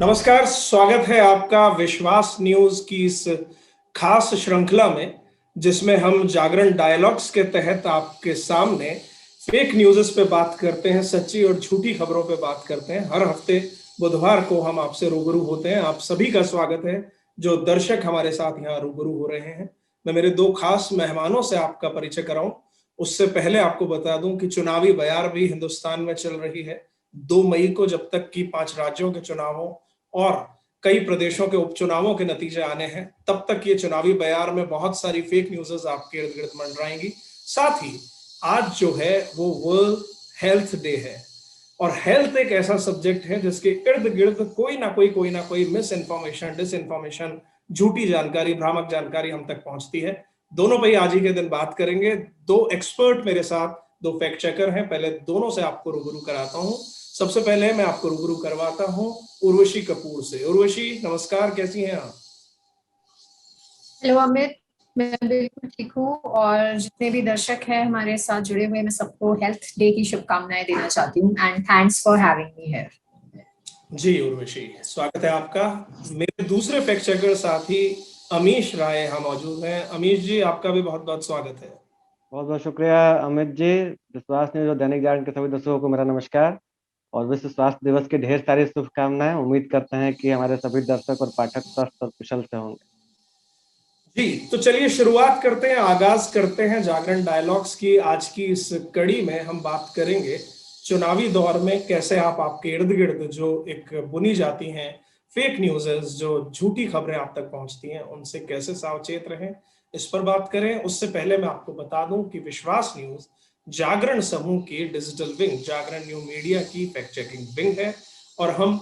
नमस्कार, स्वागत है आपका विश्वास न्यूज की इस खास श्रृंखला में, जिसमें हम जागरण डायलॉग्स के तहत आपके सामने फेक न्यूज़ पे बात करते हैं, सच्ची और झूठी खबरों पे बात करते हैं। हर हफ्ते बुधवार को हम आपसे रूबरू होते हैं। आप सभी का स्वागत है, जो दर्शक हमारे साथ यहाँ रूबरू हो रहे हैं। मैं मेरे दो खास मेहमानों से आपका परिचय कराऊं, उससे पहले आपको बता दूं कि चुनावी बयार भी हिंदुस्तान में चल रही है। 2 मई को जब तक कि 5 राज्यों के चुनावों और कई प्रदेशों के उपचुनावों के नतीजे आने हैं, तब तक ये चुनावी बयार में बहुत सारी फेक न्यूज़ आपके इर्द गिर्द मंडराएंगी। साथ ही आज जो है वो वर्ल्ड हेल्थ डे है, और हेल्थ एक ऐसा सब्जेक्ट है जिसके इर्द गिर्द कोई ना कोई मिस इन्फॉर्मेशन, डिस इन्फॉर्मेशन, झूठी जानकारी, भ्रामक जानकारी हम तक पहुंचती है। दोनों पे आज ही के दिन बात करेंगे। दो एक्सपर्ट मेरे साथ, दो फैक्ट चेकर हैं। पहले दोनों से आपको रूबरू कराता हूं। सबसे पहले मैं आपको रूबरू करवाता हूं उर्वशी कपूर से। उर्वशी, नमस्कार, कैसी हैं आप? हेलो अमित। मैं बिल्कुल ठीक हूँ और जितने भी दर्शक हैं हमारे साथ जुड़े हुए, मैं सबको हेल्थ डे की शुभकामनाएं देना चाहती हूँ and thanks for having me here. जी उर्वशी, स्वागत है आपका। मेरे दूसरे फैक्ट चेकर साथी अमीश राय यहाँ मौजूद हैं। अमीश जी, आपका भी बहुत बहुत स्वागत है। बहुत बहुत शुक्रिया अमित जी। विश्वास न्यूज और दैनिक जागरण के सभी दर्शकों को मेरा नमस्कार और विश्व स्वास्थ्य दिवस की ढेर सारी शुभकामनाएं। उम्मीद करते हैं कि हमारे सभी दर्शक और पाठक स्वस्थ और कुशल से होंगे। जी, तो चलिए शुरुआत करते हैं, आगाज करते हैं जागरण डायलॉग्स की। आज की इस कड़ी में हम बात करेंगे चुनावी दौर में कैसे आप आपके इर्द गिर्द जो एक बुनी जाती हैं फेक न्यूज़, जो झूठी खबरें आप तक पहुंचती हैं, उनसे कैसे सावचेत रहें, इस पर बात करें। उससे पहले मैं आपको बता दूं कि विश्वास न्यूज जागरण समूह की डिजिटल विंग, जागरण न्यू मीडिया की फैक्ट चेकिंग विंग है, और हम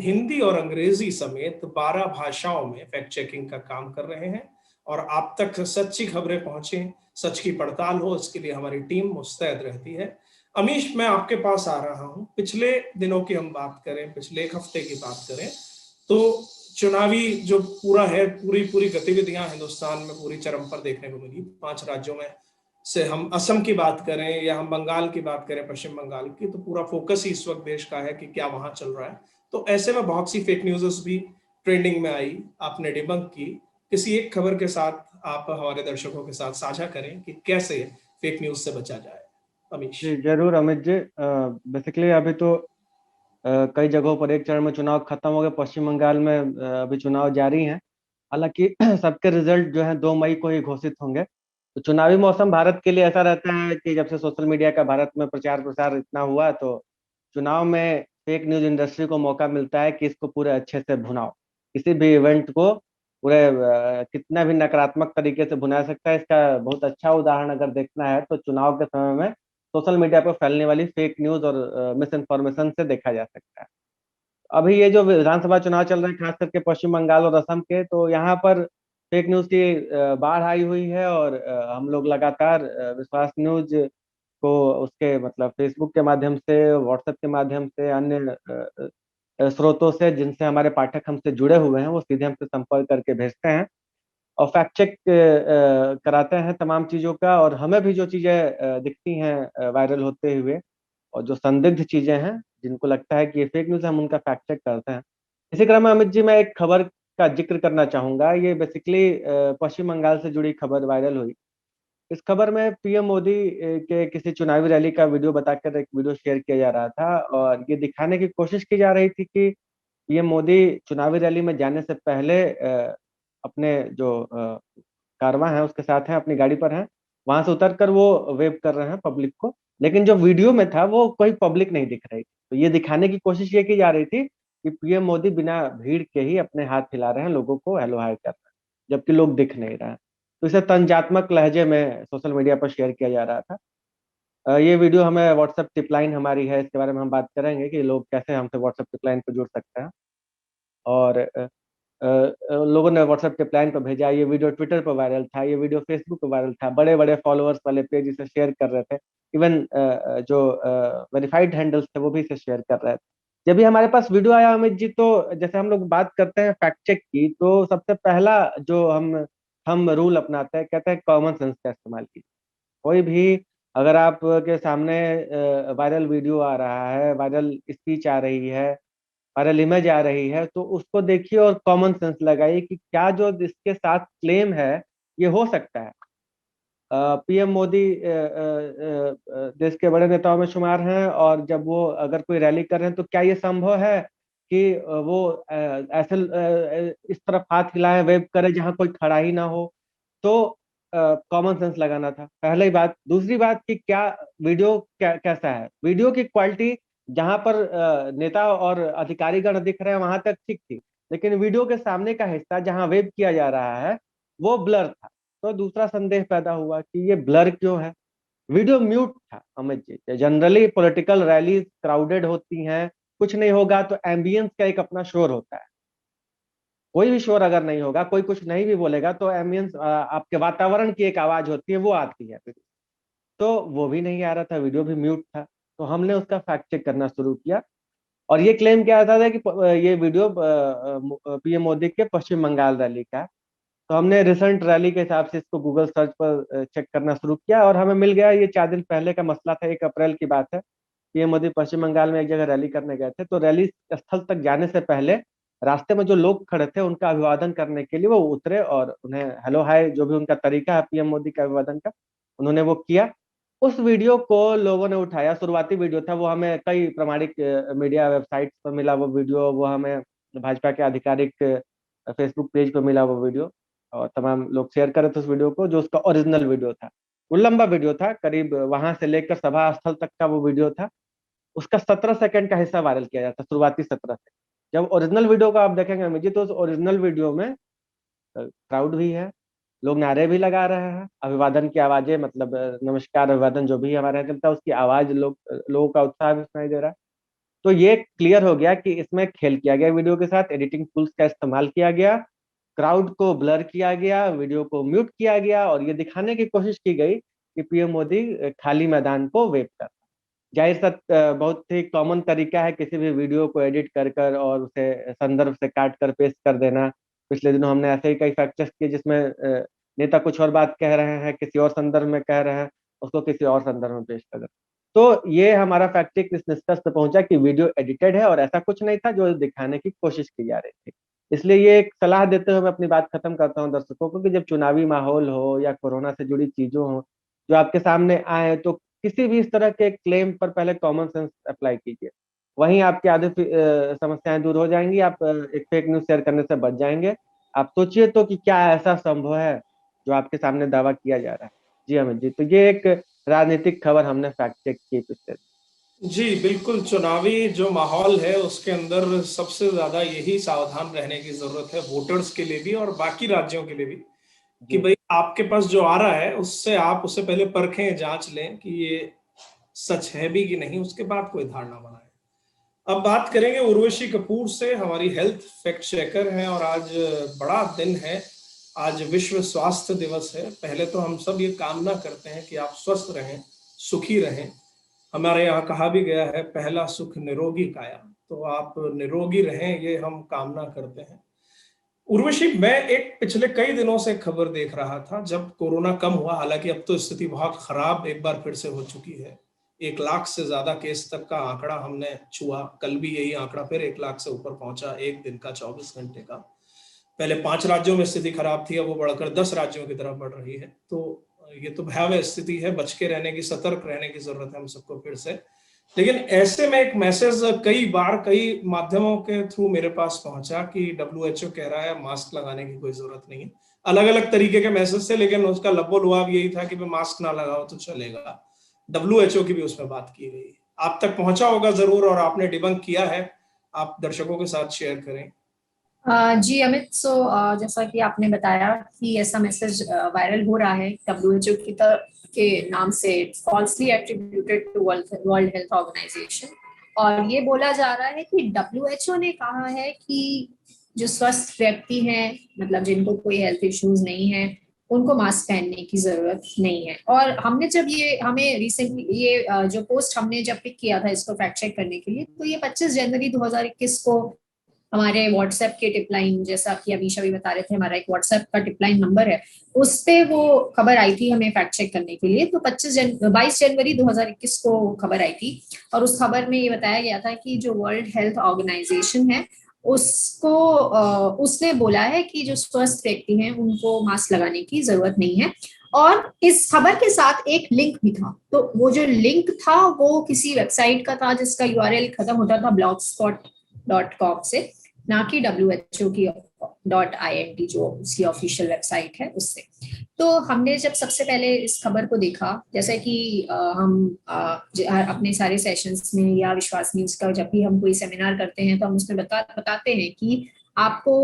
हिंदी और अंग्रेजी समेत 12 भाषाओं में फैक्ट चेकिंग का काम कर रहे हैं। और आप तक सच्ची खबरें पहुंचे, सच की पड़ताल हो, इसके लिए हमारी टीम मुस्तैद रहती है। अमीश, मैं आपके पास आ रहा हूं। पिछले दिनों की हम बात करें, पिछले एक हफ्ते की बात करें, तो चुनावी जो पूरा है, पूरी पूरी गतिविधियां हिंदुस्तान में पूरी चरम पर देखने को मिली। 5 राज्यों में से हम असम की बात करें या हम बंगाल की बात करें, पश्चिम बंगाल की, तो पूरा फोकस ही इस वक्त देश का है कि क्या वहां चल रहा है। तो ऐसे में बहुत सी फेक न्यूज़ भी ट्रेंडिंग में आई, आपने डिबंक की। किसी एक खबर के साथ आप हमारे दर्शकों के साथ साझा करें कि कैसे फेक न्यूज से बचा जाए। अमीश। जी जरूर अमित जी। बेसिकली अभी तो कई जगहों पर एक चरण में चुनाव खत्म हो गए। पश्चिम बंगाल में अभी चुनाव जारी हैं। हालांकि सबके रिजल्ट जो है 2 मई को ही घोषित होंगे। तो चुनावी मौसम भारत के लिए ऐसा रहता है कि जब से सोशल मीडिया का भारत में प्रचार प्रसार इतना हुआ, तो चुनाव में फेक न्यूज इंडस्ट्री को मौका मिलता है कि इसको पूरे अच्छे से भुनाओ। किसी भी इवेंट को पूरे कितना भी नकारात्मक तरीके से भुना सकता है। इसका बहुत अच्छा उदाहरण अगर देखना है तो चुनाव के समय में सोशल मीडिया पर फैलने वाली फेक न्यूज और मिस इन्फॉर्मेशन से देखा जा सकता है। अभी ये जो विधानसभा चुनाव चल रहे हैं, खास करके पश्चिम बंगाल और असम के, तो यहाँ पर फेक न्यूज की बाढ़ आई हुई है। और हम लोग लगातार विश्वास न्यूज को उसके मतलब फेसबुक के माध्यम से, व्हाट्सएप के माध्यम से, अन्य स्रोतों से जिनसे हमारे पाठक हमसे जुड़े हुए हैं, वो सीधे हमसे संपर्क करके भेजते हैं और फैक्ट चेक कराते हैं तमाम चीज़ों का। और हमें भी जो चीज़ें दिखती हैं वायरल होते हुए, और जो संदिग्ध चीजें हैं जिनको लगता है कि ये फेक न्यूज है, हम उनका फैक्ट चेक करते हैं। इसी क्रम में अमित जी, मैं एक खबर का जिक्र करना चाहूंगा। ये बेसिकली पश्चिम बंगाल से जुड़ी खबर वायरल हुई। इस खबर में पीएम मोदी के किसी चुनावी रैली का वीडियो बताकर एक वीडियो शेयर किया जा रहा था, और ये दिखाने की कोशिश की जा रही थी कि पीएम मोदी चुनावी रैली में जाने से पहले अपने जो कारवां है उसके साथ हैं, अपनी गाड़ी पर हैं, वहां से उतरकर वो वेव कर रहे हैं पब्लिक को। लेकिन जो वीडियो में था वो कोई पब्लिक नहीं दिख रही। तो ये दिखाने की कोशिश ये की जा रही थी कि पीएम मोदी बिना भीड़ के ही अपने हाथ हिला रहे हैं, लोगों को हेलो हाय कर रहे हैं, जबकि लोग दिख नहीं रहे हैं। तो इसे तंजात्मक लहजे में सोशल मीडिया पर शेयर किया जा रहा था। ये वीडियो हमें व्हाट्सएप टिपलाइन हमारी है, इसके बारे में हम बात करेंगे कि लोग कैसे हमसे व्हाट्सएप टिपलाइन पर जुड़ सकते हैं। और लोगों ने व्हाट्सएप के प्लान पर भेजा। ये वीडियो ट्विटर पर वायरल था, ये वीडियो फेसबुक पर वायरल था, बड़े बड़े फॉलोअर्स वाले पेज इसे शेयर कर रहे थे। इवन जो वेरीफाइड हैंडल्स थे वो भी इसे शेयर कर रहे थे। जब भी हमारे पास वीडियो आया अमित जी, तो जैसे हम लोग बात करते हैं फैक्ट चेक की, तो सबसे पहला जो हम रूल अपनाते हैं, कहते हैं कॉमन सेंस का इस्तेमाल कीजिए। कोई भी अगर आपके सामने वायरल वीडियो आ रहा है, वायरल स्पीच आ रही है, रैली में जा रही है, तो उसको देखिए और कॉमन सेंस लगाइए कि क्या जो इसके साथ क्लेम है ये हो सकता है। पीएम मोदी देश के बड़े नेताओं में शुमार हैं, और जब वो अगर कोई रैली कर रहे हैं तो क्या ये संभव है कि वो ऐसे इस तरफ हाथ हिलाएं, वेव करें जहां कोई खड़ा ही ना हो? तो कॉमन सेंस लगाना था, पहली बात। दूसरी बात कि क्या वीडियो कैसा है? वीडियो की क्वालिटी जहां पर नेता और अधिकारीगण दिख रहे हैं वहां तक ठीक थी, लेकिन वीडियो के सामने का हिस्सा जहां वेव किया जा रहा है वो ब्लर था। तो दूसरा संदेह पैदा हुआ कि ये ब्लर क्यों है। वीडियो म्यूट था Amit ji. Generally political rally crowded होती हैं, कुछ नहीं होगा तो एम्बियंस का एक अपना शोर होता है। कोई भी शोर अगर नहीं होगा, कोई कुछ नहीं भी बोलेगा, तो एम्बियंस आपके वातावरण की एक आवाज होती है, वो आती है। तो वो भी नहीं आ रहा था, वीडियो भी म्यूट था। तो हमने उसका फैक्ट चेक करना शुरू किया, और ये क्लेम किया था कि ये वीडियो पीएम मोदी के पश्चिम बंगाल रैली का है। तो हमने रिसेंट रैली के हिसाब से इसको गूगल सर्च पर चेक करना शुरू किया, और हमें मिल गया ये 4 दिन पहले का मसला था, 1 अप्रैल की बात है। पीएम मोदी पश्चिम बंगाल में एक जगह रैली करने गए थे, तो रैली स्थल तक जाने से पहले रास्ते में जो लोग खड़े थे उनका अभिवादन करने के लिए वो उतरे, और उन्हें हेलो हाय जो भी उनका तरीका है पीएम मोदी के अभिवादन का, उन्होंने वो किया। उस वीडियो को लोगों ने उठाया, शुरुआती वीडियो था वो, हमें कई प्रमाणिक मीडिया वेबसाइट पर मिला वो वीडियो, वो हमें भाजपा के आधिकारिक फेसबुक पेज पर मिला वो वीडियो, और तमाम लोग शेयर कर रहे थे उस वीडियो को, जो उसका ओरिजिनल वीडियो था। वो लंबा वीडियो था, करीब वहां से लेकर सभा स्थल तक का वो वीडियो था। उसका 17 सेकंड का हिस्सा वायरल किया जाता, शुरुआती 17 सेकंड। जब ओरिजिनल वीडियो को आप देखेंगे अमित जी, तो उस ओरिजिनल वीडियो में क्राउड भी है, लोग नारे भी लगा रहे हैं, अभिवादन की आवाजें, मतलब नमस्कार अभिवादन जो भी हमारे यहाँ चलता है उसकी आवाज, लोगों का उत्साह भी सुनाई दे रहा है। तो ये क्लियर हो गया कि इसमें खेल किया गया, वीडियो के साथ एडिटिंग टूल्स का इस्तेमाल किया गया, क्राउड को ब्लर किया गया, वीडियो को म्यूट किया गया, और ये दिखाने की कोशिश की गई कि पीएम मोदी खाली मैदान को वेव कर। जाहिर सा बहुत ही कॉमन तरीका है किसी भी वीडियो को एडिट कर कर और उसे संदर्भ से काट कर पेस्ट कर देना। पिछले दिनों हमने ऐसे ही कई फैक्ट चेक किए जिसमें नेता कुछ और बात कह रहे हैं, किसी और संदर्भ में कह रहे हैं, उसको किसी और संदर्भ में पेश कर रहे हैं। तो ये हमारा फैक्ट चेक इस निष्कर्ष पे पहुंचा कि वीडियो एडिटेड है, और ऐसा कुछ नहीं था जो दिखाने की कोशिश की जा रही थी। इसलिए ये एक सलाह देते हुए मैं अपनी बात खत्म करता हूँ दर्शकों को, कि जब चुनावी माहौल हो या कोरोना से जुड़ी चीजों हो जो आपके सामने आए, तो किसी भी इस तरह के क्लेम पर पहले कॉमन सेंस अप्लाई कीजिए, वहीं आपकी आधी समस्याएं दूर हो जाएंगी। आप एक फेक न्यूज शेयर करने से बच जाएंगे। आप सोचिए तो कि क्या ऐसा संभव है जो आपके सामने दावा किया जा रहा है। जी अमित जी, तो ये एक राजनीतिक खबर हमने फैक्ट चेक की पिछले। जी बिल्कुल, चुनावी जो माहौल है उसके अंदर सबसे ज्यादा यही सावधान रहने की जरूरत है, वोटर्स के लिए भी और बाकी राज्यों के लिए भी, कि भाई आपके पास जो आ रहा है उससे आप उसे पहले परखें, जांच लें कि ये सच है भी कि नहीं, उसके बाद कोई धारणा बनाए। अब बात करेंगे उर्वशी कपूर से, हमारी हेल्थ फैक्ट चेकर हैं, और आज बड़ा दिन है, आज विश्व स्वास्थ्य दिवस है। पहले तो हम सब ये कामना करते हैं कि आप स्वस्थ रहें, सुखी रहें। हमारे यहाँ कहा भी गया है, पहला सुख निरोगी काया, तो आप निरोगी रहें, ये हम कामना करते हैं। उर्वशी, मैं एक पिछले कई दिनों से खबर देख रहा था, जब कोरोना कम हुआ, हालांकि अब तो स्थिति बहुत खराब एक बार फिर से हो चुकी है, 1 लाख से ज्यादा केस तक का आंकड़ा हमने छुआ, कल भी यही आंकड़ा फिर 1 लाख से ऊपर पहुंचा, एक दिन का, 24 घंटे का। पहले 5 राज्यों में स्थिति खराब थी, अब वो बढ़कर 10 राज्यों की तरफ बढ़ रही है। तो ये तो भयावह स्थिति है, बच के रहने की, सतर्क रहने की जरूरत है हम सबको फिर से। लेकिन ऐसे में एक मैसेज कई बार कई माध्यमों के थ्रू मेरे पास पहुंचा कि WHO कह रहा है मास्क लगाने की कोई जरूरत नहीं है। अलग अलग तरीके के मैसेज थे, लेकिन उसका लब्बो लुआब यही था कि मास्क ना लगाओ तो चलेगा। WHO की भी उसमें बात की गई, आप तक पहुंचा होगा जरूर, और आपने डिबंक किया है, आप दर्शकों के साथ शेयर करें। जी अमित, जैसा कि आपने बताया कि ऐसा मैसेज वायरल हो रहा है WHO की तरफ के नाम से, falsely attributed to World Health Organization, और ये बोला जा रहा है कि WHO ने कहा है कि जो स्वस्थ व्यक्ति हैं, मतलब जिनको कोई हेल्थ इश्यूज नहीं है, उनको मास्क पहनने की जरूरत नहीं है। और हमने जब ये, हमें रिसेंटली ये जो पोस्ट हमने जब पिक किया था इसको फैक्ट चेक करने के लिए, तो ये 25 जनवरी 2021 को हमारे व्हाट्सएप के टिपलाइन, जैसा कि अमीशा भी बता रहे थे, हमारा एक व्हाट्सएप का टिपलाइन नंबर है, उस पे वो खबर आई थी हमें फैक्ट चेक करने के लिए। तो 22 जनवरी 2021 को खबर आई थी और उस खबर में ये बताया गया था कि जो वर्ल्ड हेल्थ ऑर्गेनाइजेशन है उसको उसने बोला है कि जो स्वस्थ व्यक्ति हैं उनको मास्क लगाने की जरूरत नहीं है। और इस खबर के साथ एक लिंक भी था, तो वो जो लिंक था वो किसी वेबसाइट का था जिसका यूआरएल खत्म होता था blogspot.com से, ना कि WHO की .int जो उसकी ऑफिशियल वेबसाइट है उससे। तो हमने जब सबसे पहले इस खबर को देखा, जैसे कि हम अपने सारे सेशंस में या विश्वास न्यूज का जब भी हम कोई सेमिनार करते हैं तो हम उसमें बताते हैं कि आपको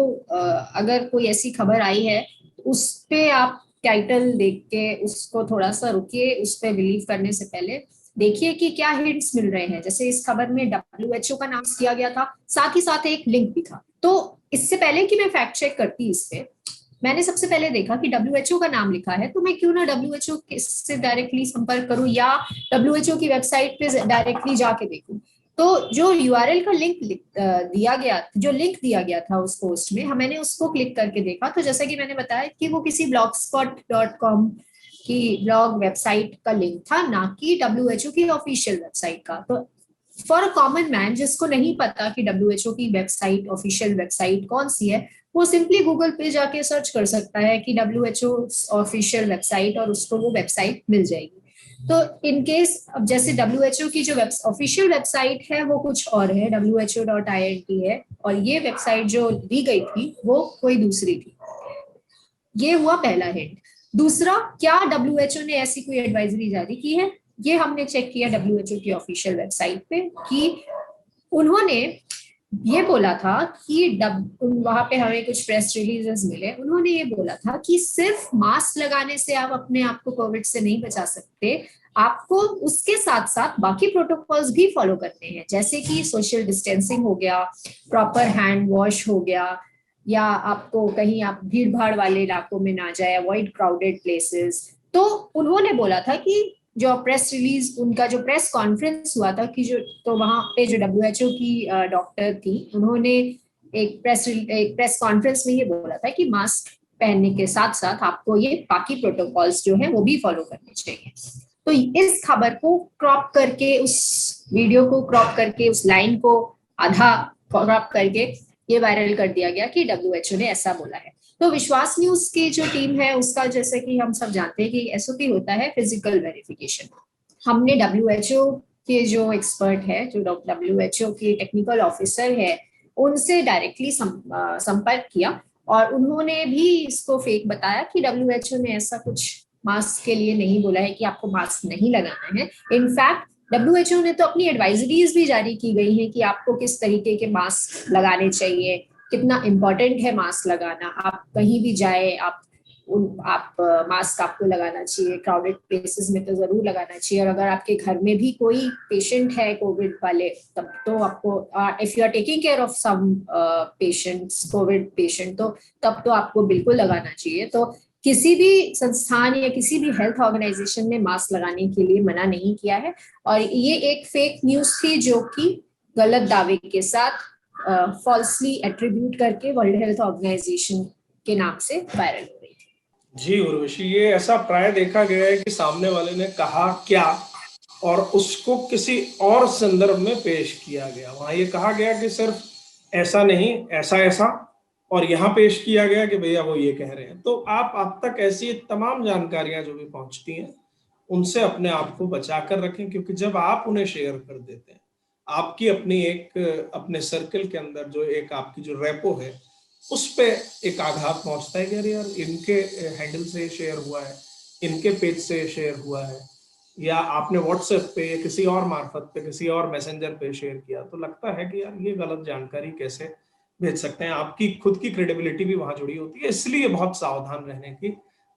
अगर कोई ऐसी खबर आई है तो उस पे आप टाइटल देख के उसको थोड़ा सा रुकिए, उस पर बिलीव करने से पहले देखिए कि क्या हिंट्स मिल रहे हैं। जैसे इस खबर में WHO का नाम दिया गया था, साथ ही साथ एक लिंक भी था। तो इससे पहले कि मैं फैक्ट चेक करती इस पे, मैंने सबसे पहले देखा कि WHO का नाम लिखा है, तो मैं क्यों ना WHO से डायरेक्टली संपर्क करूं या WHO की वेबसाइट पे डायरेक्टली जाके देखूं। तो जो यूआरएल का लिंक दिया गया, जो लिंक दिया गया था उस पोस्ट में, मैंने उसको क्लिक करके देखा, तो जैसा कि मैंने बताया कि वो किसी blogspot.com की ब्लॉग वेबसाइट का लिंक था, ना कि WHO की ऑफिशियल वेबसाइट का। तो फॉर अ कॉमन मैन जिसको नहीं पता कि WHO की वेबसाइट, ऑफिशियल वेबसाइट कौन सी है, वो सिंपली गूगल पे जाके सर्च कर सकता है कि WHO ऑफिशियल वेबसाइट, और उसको वो वेबसाइट मिल जाएगी। तो इन केस अब जैसे WHO की जो ऑफिशियल वेबसाइट है वो कुछ और है, WHO.int है, और ये वेबसाइट जो दी गई थी वो कोई दूसरी थी। ये हुआ पहला हिंट। दूसरा, क्या WHO ने ऐसी कोई एडवाइजरी जारी की है? ये हमने चेक किया WHO की ऑफिशियल वेबसाइट पे कि उन्होंने ये बोला था कि वहां पे हमें कुछ प्रेस रिलीजेस मिले, उन्होंने ये बोला था कि सिर्फ मास्क लगाने से आप अपने आप को कोविड से नहीं बचा सकते, आपको उसके साथ साथ बाकी प्रोटोकॉल्स भी फॉलो करने हैं, जैसे कि सोशल डिस्टेंसिंग हो गया, प्रॉपर हैंड वॉश हो गया, या आपको कहीं आप भीड़ भाड़ वाले इलाकों में ना जाए, अवॉइड क्राउडेड प्लेसेस। तो उन्होंने बोला था कि जो प्रेस रिलीज, उनका जो प्रेस कॉन्फ्रेंस हुआ था कि जो, तो वहां पे जो WHO की डॉक्टर थी, उन्होंने एक प्रेस कॉन्फ्रेंस में ये बोला था कि मास्क पहनने के साथ साथ आपको ये बाकी प्रोटोकॉल्स जो है वो भी फॉलो करने चाहिए। तो इस खबर को क्रॉप करके, उस वीडियो को क्रॉप करके, उस लाइन को आधा क्रॉप करके ये वायरल कर दिया गया कि WHO ने ऐसा बोला है। तो विश्वास न्यूज की जो टीम है उसका, जैसे कि हम सब जानते हैं कि SOP होता है फिजिकल वेरिफिकेशन। हमने WHO के जो एक्सपर्ट है, जो WHO के टेक्निकल ऑफिसर है, उनसे डायरेक्टली संपर्क किया और उन्होंने भी इसको फेक बताया कि WHO ने ऐसा कुछ मास्क के लिए नहीं बोला है कि आपको मास्क नहीं लगाना है। इनफैक्ट WHO ने तो अपनी एडवाइजरीज भी जारी की गई है कि आपको किस तरीके के मास्क लगाने चाहिए, कितना इम्पोर्टेंट है मास्क लगाना, आप कहीं भी जाए आप मास्क आपको लगाना चाहिए, क्राउडेड प्लेसेस में तो जरूर लगाना चाहिए, और अगर आपके घर में भी कोई पेशेंट है कोविड वाले, तब तो आपको, if you are taking care of some patients, covid patient, तो तब तो आपको बिल्कुल लगाना चाहिए। तो किसी भी संस्थान या किसी भी हेल्थ ऑर्गेनाइजेशन ने मास्क लगाने के लिए मना नहीं किया है, और ये एक फेक न्यूज थी जो कि गलत दावे के साथ फॉल्सली एट्रीब्यूट करके वर्ल्ड हेल्थ ऑर्गेनाइजेशन के नाम से वायरल हो रही थी। जी उर्वशी, ये ऐसा प्राय देखा गया है कि सामने वाले ने कहा क्या और उसको किसी और संदर्भ में पेश किया गया। वहां ये कहा गया कि सिर्फ ऐसा नहीं, ऐसा ऐसा, और यहाँ पेश किया गया कि भैया वो ये कह रहे हैं। तो आप तक ऐसी तमाम जानकारियां जो भी पहुंचती हैं उनसे अपने आप को बचा कर रखें, क्योंकि जब आप उन्हें शेयर कर देते हैं, आपकी अपनी एक अपने सर्कल के अंदर जो एक आपकी जो रेपो है उस पे एक आघात पहुंचता है कि अरे यार इनके हैंडल से शेयर हुआ है, इनके पेज से शेयर हुआ है, या आपने व्हाट्सएप पे या किसी और मार्फत पे, किसी और मैसेंजर पे शेयर किया, तो लगता है कि यार ये गलत जानकारी कैसे भेज सकते हैं। आपकी खुद की क्रेडिबिलिटी भी वहां जुड़ी होती है, इसलिए बहुत सावधान रहने की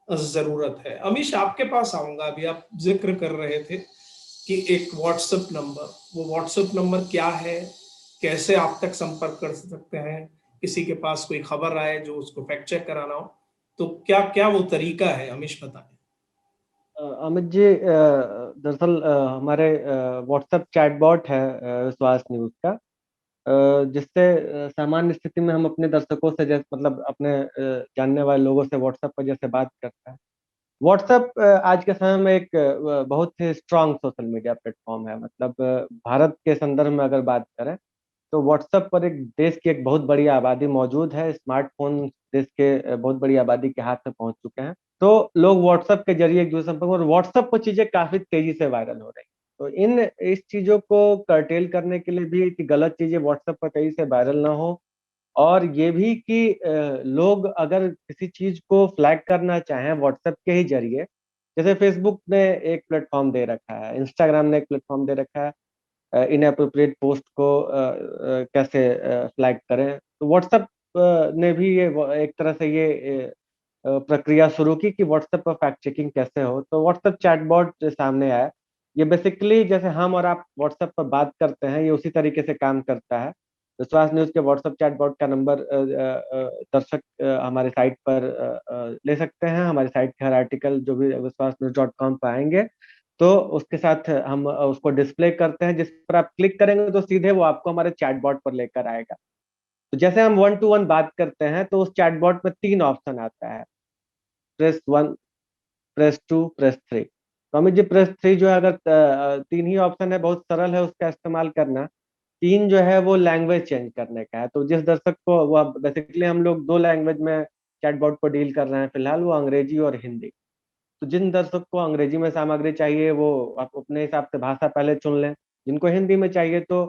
जरूरत है। अमीश, आपके पास आऊंगा। अभी आप जिक्र कर रहे थे कि एक व्हाट्सएप नंबर, वो व्हाट्सएप नंबर क्या है, कैसे आप तक संपर्क कर सकते हैं, किसी के पास कोई खबर आए जो उसको फैक्ट चेक कराना हो, तो क्या क्या वो तरीका है, अमीश बताएं। अमित जी, दरअसल हमारे व्हाट्सएप चैटबॉट है विश्वास न्यूज का, जिससे सामान्य स्थिति में हम अपने दर्शकों से जैसे मतलब अपने जानने वाले लोगों से व्हाट्सएप पर जैसे बात करते हैं। व्हाट्सएप आज के समय में एक बहुत ही स्ट्रांग सोशल मीडिया प्लेटफॉर्म है। मतलब भारत के संदर्भ में अगर बात करें तो व्हाट्सएप पर एक देश की एक बहुत बड़ी आबादी मौजूद है। स्मार्टफोन देश के बहुत बड़ी आबादी के हाथ में पहुंच चुके हैं। तो लोग व्हाट्सएप के जरिए एक दूसरे से संपर्क, और व्हाट्सएप पर चीजें काफी तेजी से वायरल हो रही हैं। तो इस चीजों को कर्टेल करने के लिए भी कि गलत चीजें व्हाट्सएप पर तेजी से वायरल ना हो, और ये भी कि लोग अगर किसी चीज को फ्लैग करना चाहें व्हाट्सएप के ही जरिए, जैसे फेसबुक ने एक प्लेटफॉर्म दे रखा है, इंस्टाग्राम ने एक प्लेटफॉर्म दे रखा है, इनएप्रोप्रिएट पोस्ट को कैसे फ्लैग करें, तो व्हाट्सएप ने भी ये एक तरह से ये प्रक्रिया शुरू की कि व्हाट्सएप पर फैक्ट चेकिंग कैसे हो। तो व्हाट्सएप चैटबॉट सामने आया। ये बेसिकली जैसे हम और आप व्हाट्सएप पर बात करते हैं, ये उसी तरीके से काम करता है। विश्वास न्यूज के व्हाट्सएप चैटबॉट का नंबर दर्शक हमारे साइट पर ले सकते हैं। हमारे साइट के हर आर्टिकल जो भी viswasnews.com पर आएंगे तो उसके साथ हम उसको डिस्प्ले करते हैं, जिस पर आप क्लिक करेंगे तो सीधे वो आपको हमारे चैटबॉट पर लेकर आएगा। तो जैसे हम 1 to 1 बात करते हैं तो उस चैटबॉट में 3 ऑप्शन आता है, प्रेस 1, प्रेस 2, प्रेस 3। तो अमित जी, प्रेस 3 जो है, अगर 3 ही ऑप्शन है, बहुत सरल है उसका इस्तेमाल करना। 3 जो है वो लैंग्वेज चेंज करने का है। तो जिस दर्शक को वो बेसिकली हम लोग 2 लैंग्वेज में चैटबॉट को डील कर रहे हैं फिलहाल, वो अंग्रेजी और हिंदी। तो जिन दर्शक को अंग्रेजी में सामग्री चाहिए वो आप अपने हिसाब से भाषा पहले चुन लें। जिनको हिंदी में चाहिए तो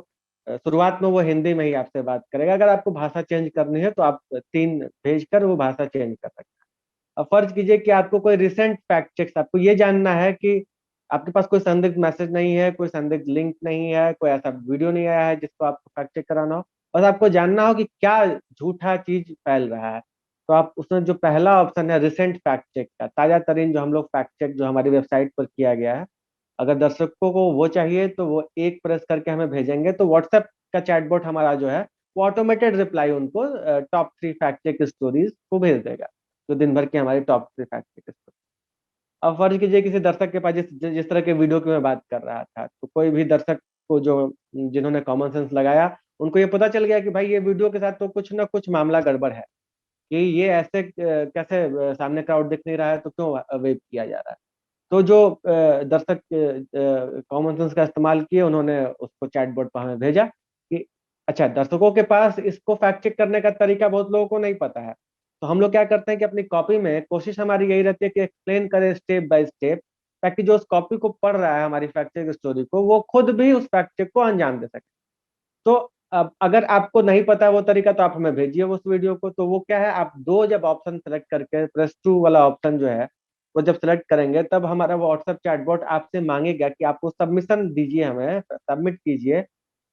शुरुआत में वो हिंदी में ही आपसे बात करेगा। अगर आपको भाषा चेंज करनी है तो आप 3 भेज कर वो भाषा चेंज कर सकते हैं। अब फर्ज कीजिए कि आपको कोई रिसेंट फैक्ट चेक्स, आपको ये जानना है कि आपके पास कोई संदिग्ध मैसेज नहीं है, कोई संदिग्ध लिंक नहीं है, कोई ऐसा वीडियो नहीं आया है जिसको आपको फैक्ट चेक कराना हो, बस आपको जानना हो कि क्या झूठा चीज फैल रहा है। तो आप उसमें जो पहला ऑप्शन है रिसेंट फैक्ट चेक का, ताजा तरीन जो हम लोग फैक्ट चेक जो हमारी वेबसाइट पर किया गया है, अगर दर्शकों को वो चाहिए तो वो एक प्रेस करके हमें भेजेंगे तो व्हाट्सएप का चैटबॉट हमारा जो है वो ऑटोमेटेड रिप्लाई उनको टॉप 3 फैक्ट चेक स्टोरीज को भेज देगा, जो दिन भर की हमारी टॉप 3 फैक्ट चेक स्टोरी। अब फर्ज कीजिए किसी दर्शक के पास जिस तरह के वीडियो की मैं बात कर रहा था, तो कोई भी दर्शक को जो जिन्होंने कॉमन सेंस लगाया, उनको ये पता चल गया कि भाई ये वीडियो के साथ तो कुछ ना कुछ मामला गड़बड़ है, कि ये ऐसे कैसे सामने क्राउड दिख नहीं रहा है तो क्यों वेब किया जा रहा है। तो जो दर्शक कॉमन सेंस का इस्तेमाल किए, उन्होंने उसको चैटबॉट पर हमें भेजा कि अच्छा, दर्शकों के पास इसको फैक्ट चेक करने का तरीका बहुत लोगों को नहीं पता है। तो हम लोग क्या करते हैं कि अपनी कॉपी में कोशिश हमारी यही रहती है कि एक्सप्लेन करें स्टेप बाय स्टेप, ताकि जो उस कॉपी को पढ़ रहा है हमारी फैक्ट चेक स्टोरी को, वो खुद भी उस फैक्ट चेक को अंजाम दे सके। तो अब अगर आपको नहीं पता वो तरीका तो आप हमें भेजिए उस वीडियो को। तो वो क्या है, आप दो जब ऑप्शन सेलेक्ट करके प्रेस 2 वाला ऑप्शन जो है वो जब सेलेक्ट करेंगे, तब हमारा व्हाट्सएप चैटबॉट आपसे मांगेगा कि आपको सबमिशन दीजिए, हमें सबमिट कीजिए।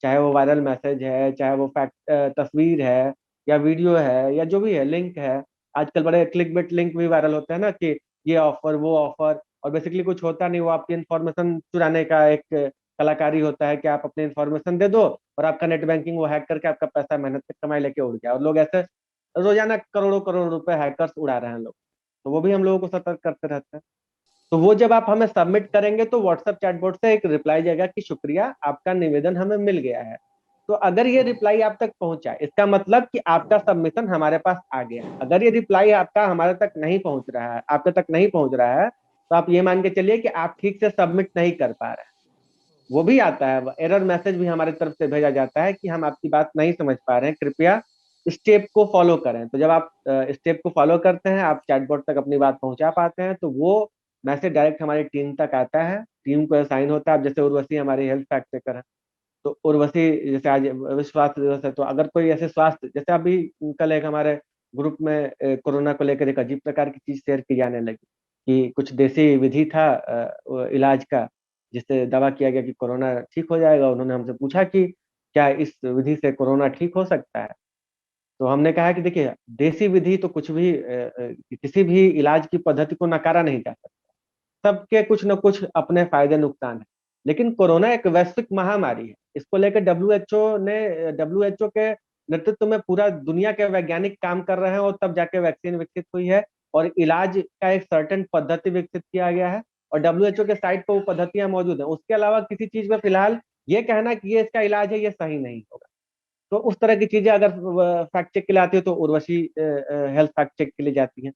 चाहे वो वायरल मैसेज है, चाहे वो फैक्ट तस्वीर है, या वीडियो है, या जो भी है, लिंक है। आजकल बड़े क्लिकबेट लिंक भी वायरल होते हैं ना, कि ये ऑफर वो ऑफर, और बेसिकली कुछ होता नहीं, वो आपकी इन्फॉर्मेशन चुराने का एक कलाकारी होता है कि आप अपनी इन्फॉर्मेशन दे दो और आपका नेट बैंकिंग वो हैक करके आपका पैसा मेहनत से कमाई लेके उड़ गया। और लोग ऐसे रोजाना करोड़ों करोड़ रुपए हैकर्स उड़ा रहे हैं लोग। तो वो भी हम लोगों को सतर्क करते रहते हैं। तो वो जब आप हमें सबमिट करेंगे तो व्हाट्सएप चैटबॉट से एक रिप्लाई जाएगा कि शुक्रिया, आपका निवेदन हमें मिल गया है। तो अगर ये रिप्लाई आप तक पहुंचा, इसका मतलब कि आपका सबमिशन हमारे पास आ गया। अगर ये रिप्लाई आपका हमारे तक नहीं पहुंच रहा है, आपके तक नहीं पहुंच रहा है, तो आप ये मान के चलिए कि आप ठीक से सबमिट नहीं कर पा रहे हैं। वो भी आता है, एरर मैसेज भी हमारी तरफ से भेजा जाता है कि हम आपकी बात नहीं समझ पा रहे हैं, कृपया स्टेप को फॉलो करें। तो जब आप स्टेप को फॉलो करते हैं, आप चैटबॉट तक अपनी बात पहुंचा पाते हैं, तो वो मैसेज डायरेक्ट हमारी टीम तक आता है। टीम को असाइन होता है। अब जैसे उर्वशी हमारी हेल्थ फैक्ट चेकर है, तो उर्वशी जैसे आज विश्व स्वास्थ्य दिवस है, तो अगर कोई ऐसे स्वास्थ्य, जैसे अभी कल एक हमारे ग्रुप में कोरोना को लेकर एक अजीब प्रकार की चीज शेयर की जाने लगी, कि कुछ देसी विधि था इलाज का, जिससे दावा किया गया कि कोरोना ठीक हो जाएगा। उन्होंने हमसे पूछा कि क्या इस विधि से कोरोना ठीक हो सकता है। तो हमने कहा कि देखिए, देसी विधि तो कुछ भी किसी भी इलाज की पद्धति को नकारा नहीं जा सकता। सबके कुछ न कुछ अपने फायदे नुकसान है। लेकिन कोरोना एक वैश्विक महामारी है। इसको लेकर डब्ल्यूएचओ के नेतृत्व में पूरा दुनिया के वैज्ञानिक काम कर रहे हैं, और तब जाके वैक्सीन विकसित हुई है, और इलाज का एक सर्टेन पद्धति विकसित किया गया है, और डब्ल्यूएचओ के साइट पर वो पद्धतियां मौजूद हैं। उसके अलावा किसी चीज में फिलहाल ये कहना कि ये इसका इलाज है, ये सही नहीं होगा। तो उस तरह की चीजें अगर फैक्ट चेक के लिए आती है तो उर्वशी हेल्थ फैक्ट चेक के लिए जाती हैं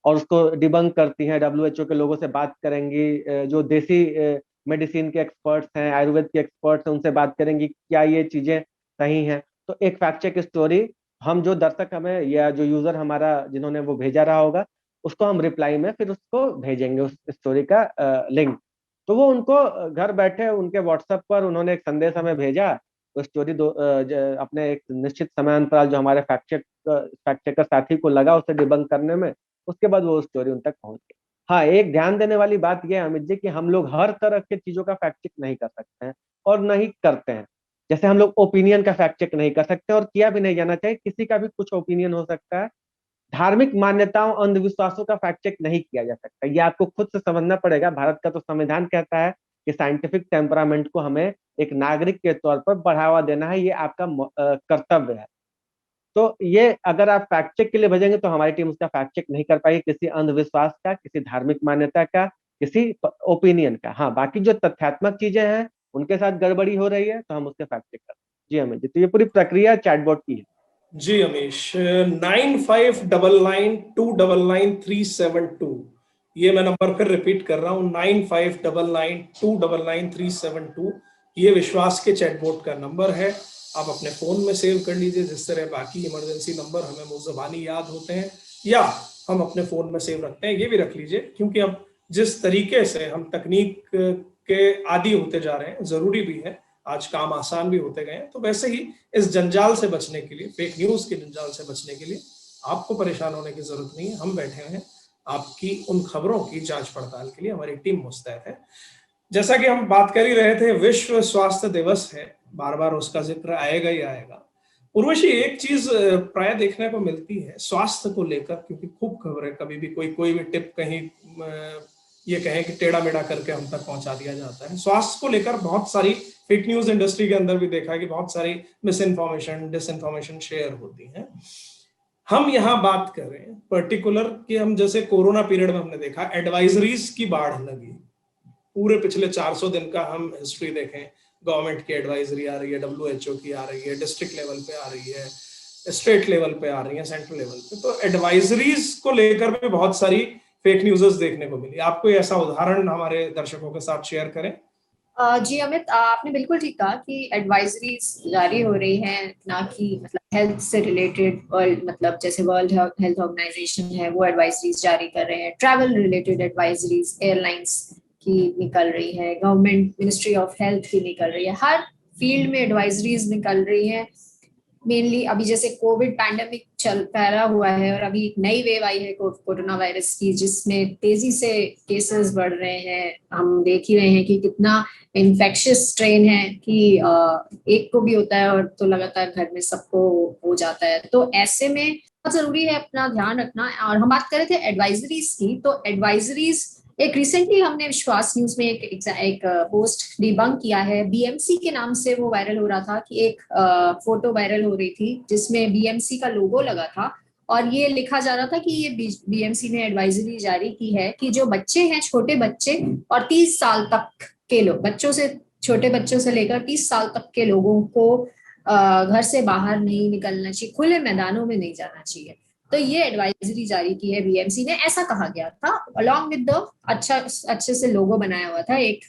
और उसको डिबंक करती हैं, WHO के लोगों से बात करेंगी, जो देसी मेडिसिन के एक्सपर्ट्स हैं, आयुर्वेद के एक्सपर्ट्स हैं, उनसे बात करेंगी क्या ये चीजें सही हैं। तो एक फैक्ट चेक स्टोरी हम जो दर्शक हमें या जो यूजर हमारा जिन्होंने वो भेजा रहा होगा उसको हम रिप्लाई में फिर उसको भेजेंगे उस स्टोरी का लिंक। तो वो उनको घर बैठे उनके व्हाट्सएप पर उन्होंने एक संदेश हमें भेजा, तो स्टोरी अपने एक निश्चित समय अंतराल जो हमारे फैक्ट चेकर साथी को लगा उसे डिबंक करने में, उसके बाद वो स्टोरी उन तक पहुंच गई। हाँ, एक ध्यान देने वाली बात यह है अमित जी कि हम लोग हर तरह की चीजों का फैक्ट चेक नहीं कर सकते हैं और नहीं करते हैं। जैसे हम लोग ओपिनियन का फैक्ट चेक नहीं कर सकते और किया भी नहीं जाना चाहिए, किसी का भी कुछ ओपिनियन हो सकता है। धार्मिक मान्यताओं अंधविश्वासों का फैक्ट चेक नहीं किया जा सकता, ये आपको खुद से समझना पड़ेगा। भारत का तो संविधान कहता है कि साइंटिफिक टेम्परामेंट को हमें एक नागरिक के तौर पर बढ़ावा देना है, ये आपका कर्तव्य है। तो ये अगर आप फैक्ट चेक के लिए भेजेंगे तो हमारी टीम उसका फैक्ट चेक नहीं कर पाएगी, किसी अंधविश्वास का, किसी धार्मिक मान्यता का, किसी ओपिनियन का। हाँ, बाकी जो तथ्यात्मक चीजें हैं उनके साथ गड़बड़ी हो रही है तो हम उसके फैक्ट चेक करते हैं। जी अमित जी, तो ये पूरी प्रक्रिया चैटबॉट की है। जी अमीश, 9599299372, ये मैं नंबर फिर रिपीट कर रहा हूँ, 9599299372, ये विश्वास के चैटबॉट का नंबर है। आप अपने फोन में सेव कर लीजिए, जिस तरह बाकी इमरजेंसी नंबर हमें मुज़बानी याद होते हैं या हम अपने फोन में सेव रखते हैं, ये भी रख लीजिए, क्योंकि अब जिस तरीके से हम तकनीक के आदी होते जा रहे हैं, जरूरी भी है, आज काम आसान भी होते गए हैं, तो वैसे ही इस जंजाल से बचने के लिए, फेक न्यूज के जंजाल से बचने के लिए आपको परेशान होने की जरूरत नहीं है। हम बैठे हैं आपकी उन खबरों की जांच पड़ताल के लिए, हमारी टीम मुस्तैद है। जैसा कि हम बात कर ही रहे थे, विश्व स्वास्थ्य दिवस है, बार बार उसका जिक्र आएगा ही आएगा। उर्वशी, एक चीज प्राय देखने को मिलती है स्वास्थ्य को लेकर, क्योंकि खूब खबरें, कभी भी कोई भी टिप कहीं ये कहें कि टेढ़ा मेढ़ा करके हम तक पहुंचा दिया जाता है। स्वास्थ्य को लेकर बहुत सारी फेक न्यूज इंडस्ट्री के अंदर भी देखा है कि बहुत सारी मिस इन्फॉर्मेशन, डिसइन्फॉर्मेशन शेयर होती है। हम यहाँ बात करें पर्टिकुलर कि हम जैसे कोरोना पीरियड में हमने देखा एडवाइजरीज की बाढ़ लगी, पूरे पिछले 400 दिन का हम हिस्ट्री देखें, गवर्नमेंट की एडवाइजरी आ रही है, WHO की आ रही है, डिस्ट्रिक्ट लेवल पे आ रही है, स्टेट लेवल पे आ रही है, सेंट्रल लेवल पे। तो एडवाइजरीज को लेकर भी बहुत सारी फेक न्यूज़ देखने को मिली। आप कोई ऐसा उदाहरण हमारे दर्शकों के साथ शेयर करें? जी अमित, आपने बिल्कुल ठीक कहा कि एडवाइजरीज जारी हो रही हैं, ना कि मतलब हेल्थ से रिलेटेड, वर्ल्ड मतलब जैसे वर्ल्ड हेल्थ ऑर्गेनाइजेशन है वो एडवाइजरीज जारी कर रहे हैं, ट्रैवल रिलेटेड एडवाइजरीज एयरलाइंस की निकल रही है, गवर्नमेंट मिनिस्ट्री ऑफ हेल्थ की निकल रही है, हर फील्ड में एडवाइजरीज निकल रही है। मेनली अभी जैसे कोविड पैंडेमिक फैला हुआ है और अभी एक नई वेव आई है कोरोना वायरस की, जिसमें तेजी से केसेस बढ़ रहे हैं। हम देख ही रहे हैं कि कितना इन्फेक्शियस स्ट्रेन है कि एक को भी होता है और तो लगातार घर में सबको हो जाता है। तो ऐसे में बहुत जरूरी है अपना ध्यान रखना। और हम बात कर रहे थे एडवाइजरीज की, तो एडवाइजरीज एक रिसेंटली हमने विश्वास न्यूज में एक पोस्ट डिबंक किया है, BMC के नाम से वो वायरल हो रहा था कि एक फोटो वायरल हो रही थी जिसमें BMC का लोगो लगा था और ये लिखा जा रहा था कि ये BMC ने एडवाइजरी जारी की है कि जो बच्चे हैं, छोटे बच्चे और 30 साल तक के लोग, छोटे बच्चों से लेकर 30 साल तक के लोगों को घर से बाहर नहीं निकलना चाहिए, खुले मैदानों में नहीं जाना चाहिए। तो ये एडवाइजरी जारी की है BMC ने, ऐसा कहा गया था। अलॉन्ग विद द अच्छे से लोगो बनाया हुआ था, एक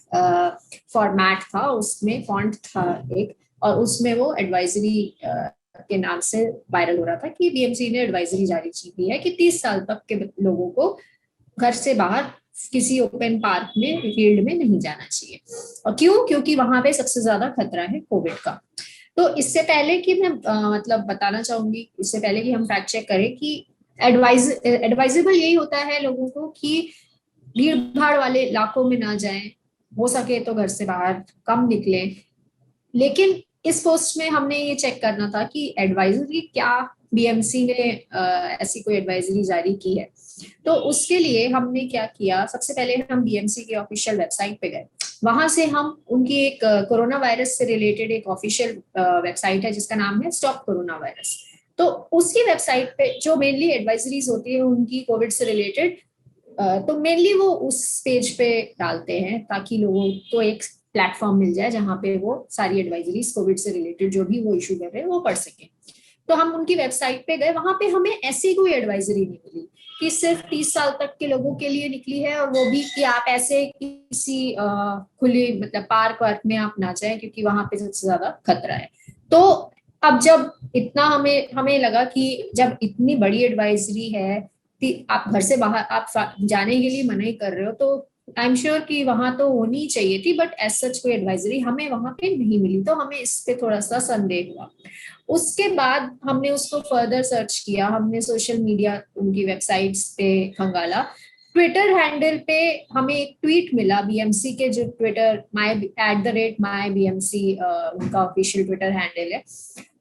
फॉर्मेट था उसमें, फॉन्ट था एक, और उसमें वो एडवाइजरी के नाम से वायरल हो रहा था कि BMC ने एडवाइजरी जारी की है कि 30 साल तक के लोगों को घर से बाहर किसी ओपन पार्क में, फील्ड में नहीं जाना चाहिए। और क्यों? क्योंकि वहां पे सबसे ज्यादा खतरा है कोविड का। तो इससे पहले कि मैं मतलब बताना चाहूंगी, इससे पहले कि हम फैक्ट चेक करें कि एडवाइजेबल यही होता है लोगों को कि भीड़ भाड़ वाले इलाकों में ना जाएं, हो सके तो घर से बाहर कम निकलें। लेकिन इस पोस्ट में हमने ये चेक करना था कि एडवाइजरी क्या BMC ने ऐसी कोई एडवाइजरी जारी की है। तो उसके लिए हमने क्या किया, सबसे पहले हम BMC के ऑफिशियल वेबसाइट पे गए। वहां से हम उनकी एक कोरोना वायरस से रिलेटेड एक ऑफिशियल वेबसाइट है जिसका नाम है स्टॉप कोरोना वायरस। तो उसकी वेबसाइट पे जो मेनली एडवाइजरीज होती है उनकी कोविड से रिलेटेड, तो मेनली वो उस पेज पे डालते हैं ताकि लोगों को एक प्लेटफॉर्म मिल जाए जहाँ पे वो सारी एडवाइजरीज कोविड से रिलेटेड जो भी वो इशू कर रहे हैं वो पढ़ सके। तो हम उनकी वेबसाइट पे गए, वहां पे हमें ऐसी कोई एडवाइजरी नहीं मिली कि सिर्फ 30 साल तक के लोगों के लिए निकली है, और वो भी कि आप ऐसे किसी खुली मतलब पार्क वार्क में आप ना जाएं क्योंकि वहां पे सबसे ज्यादा खतरा है। तो अब जब इतना हमें लगा कि जब इतनी बड़ी एडवाइजरी है कि आप घर से बाहर आप जाने के लिए मना ही कर रहे हो, तो आई एम श्योर कि वहां तो होनी चाहिए थी, बट एज सच कोई एडवाइजरी हमें वहां पे नहीं मिली, तो हमें इस पे थोड़ा सा संदेह हुआ। उसके बाद हमने उसको फर्दर सर्च किया, हमने सोशल मीडिया उनकी वेबसाइट्स पे खंगाला। ट्विटर हैंडल पे हमें एक ट्वीट मिला बीएमसी के, जो ट्विटर @MyBMC उनका ऑफिशियल ट्विटर हैंडल है।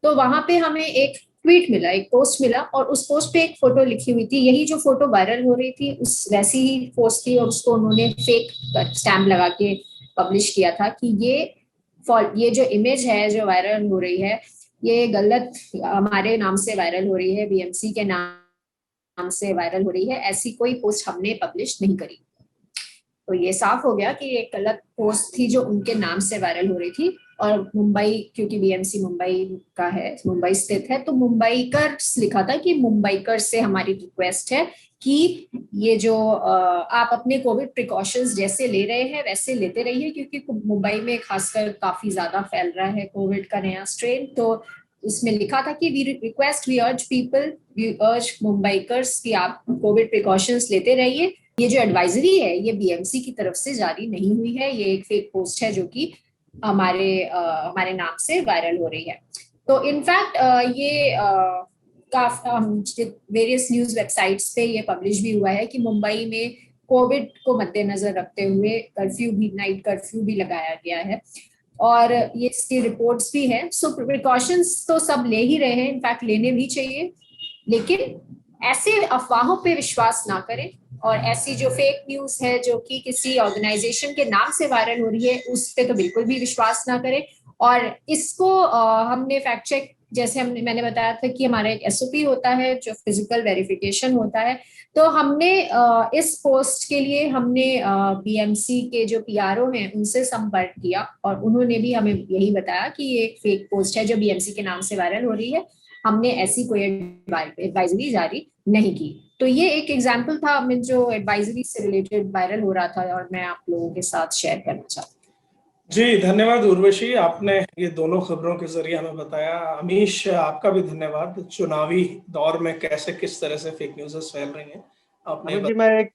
तो वहां पे हमें एक ट्वीट मिला, एक पोस्ट मिला, और उस पोस्ट पे एक फोटो लिखी हुई थी, यही जो फोटो वायरल हो रही थी उस वैसी ही पोस्ट थी, और उसको उन्होंने फेक स्टैम्प लगा के पब्लिश किया था कि ये जो इमेज है जो वायरल हो रही है ये गलत हमारे नाम से वायरल हो रही है, बीएमसी के नाम से वायरल हो रही है, ऐसी कोई पोस्ट हमने पब्लिश नहीं करी। तो ये साफ हो गया कि एक गलत पोस्ट थी जो उनके नाम से वायरल हो रही थी। और मुंबई, क्योंकि बीएमसी मुंबई का है, मुंबई स्थित है, तो मुंबईकर्स लिखा था कि मुंबईकर्स से हमारी रिक्वेस्ट है कि ये जो आप अपने कोविड प्रिकॉशंस जैसे ले रहे हैं वैसे लेते रहिए, क्योंकि मुंबई में खासकर काफी ज्यादा फैल रहा है कोविड का नया स्ट्रेन। तो इसमें लिखा था कि वी अर्ज मुंबईकर्स कि आप कोविड प्रिकॉशंस लेते रहिए। ये जो एडवाइजरी है ये बीएमसी की तरफ से जारी नहीं हुई है, ये एक फेक पोस्ट है जो कि हमारे नाम से वायरल हो रही है। तो इनफैक्ट ये वेरियस न्यूज वेबसाइट्स पे ये पब्लिश भी हुआ है कि मुंबई में कोविड को मद्देनजर रखते हुए नाइट कर्फ्यू भी लगाया गया है, और ये इसकी रिपोर्ट्स भी है। सो प्रिकॉशंस तो सब ले ही रहे हैं, इनफैक्ट लेने भी चाहिए, लेकिन ऐसे अफवाहों पे विश्वास ना करें, और ऐसी जो फेक न्यूज है जो कि किसी ऑर्गेनाइजेशन के नाम से वायरल हो रही है उस पे तो बिल्कुल भी विश्वास ना करें। और इसको हमने फैक्ट चेक, जैसे मैंने बताया था कि हमारा एक एसओपी होता है जो फिजिकल वेरिफिकेशन होता है, तो हमने इस पोस्ट के लिए हमने बीएमसी के जो पीआरओ हैं उनसे संपर्क किया, और उन्होंने भी हमें यही बताया कि ये एक फेक पोस्ट है जो बीएमसी के नाम से वायरल हो रही है, हमने ऐसी कोई एडवाइजरी जारी नहीं की। तो ये एक एग्जाम्पल था जो एडवाइजरी से रिलेटेड वायरल हो रहा था, और मैं आप लोगों के साथ शेयर करना चाहती हूँ। जी धन्यवाद उर्वशी, आपने ये दोनों खबरों के जरिए हमें बताया। अमीश, आपका भी धन्यवाद। चुनावी दौर में कैसे किस तरह से फेक न्यूज़ फैल रही हैं आपने जी मैं एक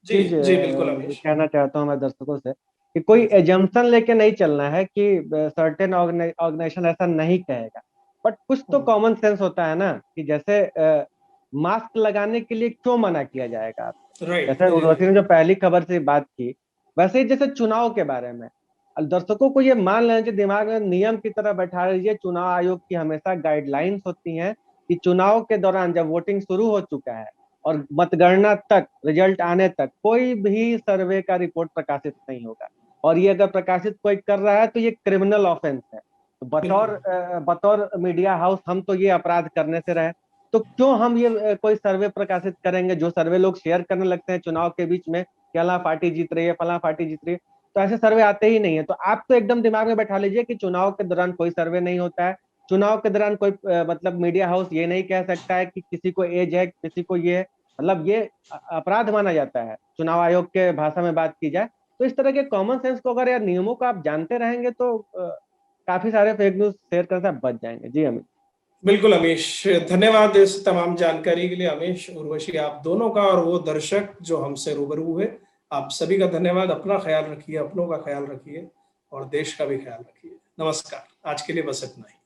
चीज जी बिल्कुल अमीश, कहना चाहता हूँ मैं दर्शकों से कि कोई एजम्पशन लेके नहीं चलना है कि सर्टेन ऑर्गेनाइजेशन ऐसा नहीं कहेगा, बट कुछ तो कॉमन सेंस होता है ना, कि जैसे मास्क लगाने के लिए क्यों मना किया जाएगा। राइट, जैसे उर्वशी ने जो पहली खबर से बात की, वैसे ही जैसे चुनाव के बारे में दर्शकों को ये मान लेना चाहिए, दिमाग में नियम की तरह बैठा लीजिए, चुनाव आयोग की हमेशा गाइडलाइंस होती हैं कि चुनाव के दौरान जब वोटिंग शुरू हो चुका है और मतगणना तक, रिजल्ट आने तक कोई भी सर्वे का रिपोर्ट प्रकाशित नहीं होगा, और ये अगर प्रकाशित कोई कर रहा है तो ये क्रिमिनल ऑफेंस है। तो बतौर मीडिया हाउस हम तो ये अपराध करने से रहे, तो क्यों हम ये कोई सर्वे प्रकाशित करेंगे। जो सर्वे लोग शेयर करने लगते हैं चुनाव के बीच में, फला पार्टी जीत रही है, फला पार्टी जीत रही है, तो ऐसे सर्वे आते ही नहीं है। तो आप तो एकदम दिमाग में बैठा लीजिए कि चुनाव के दौरान कोई सर्वे नहीं होता है। चुनाव के दौरान कोई मतलब मीडिया हाउस ये नहीं कह सकता है कि किसी को एज है, किसी को ये, मतलब ये अपराध माना जाता है चुनाव आयोग के भाषा में बात की जाए। तो इस तरह के कॉमन सेंस को अगर या नियमों को आप जानते रहेंगे तो काफी सारे फेक न्यूज शेयर करने से बच जाएंगे। जी अमित। बिल्कुल अमीश, धन्यवाद इस तमाम जानकारी के लिए। अमीश, उर्वशी, आप दोनों का और वो दर्शक जो हमसे रूबरू हुए, आप सभी का धन्यवाद। अपना ख्याल रखिए, अपनों का ख्याल रखिए, और देश का भी ख्याल रखिए। नमस्कार, आज के लिए बस इतना ही।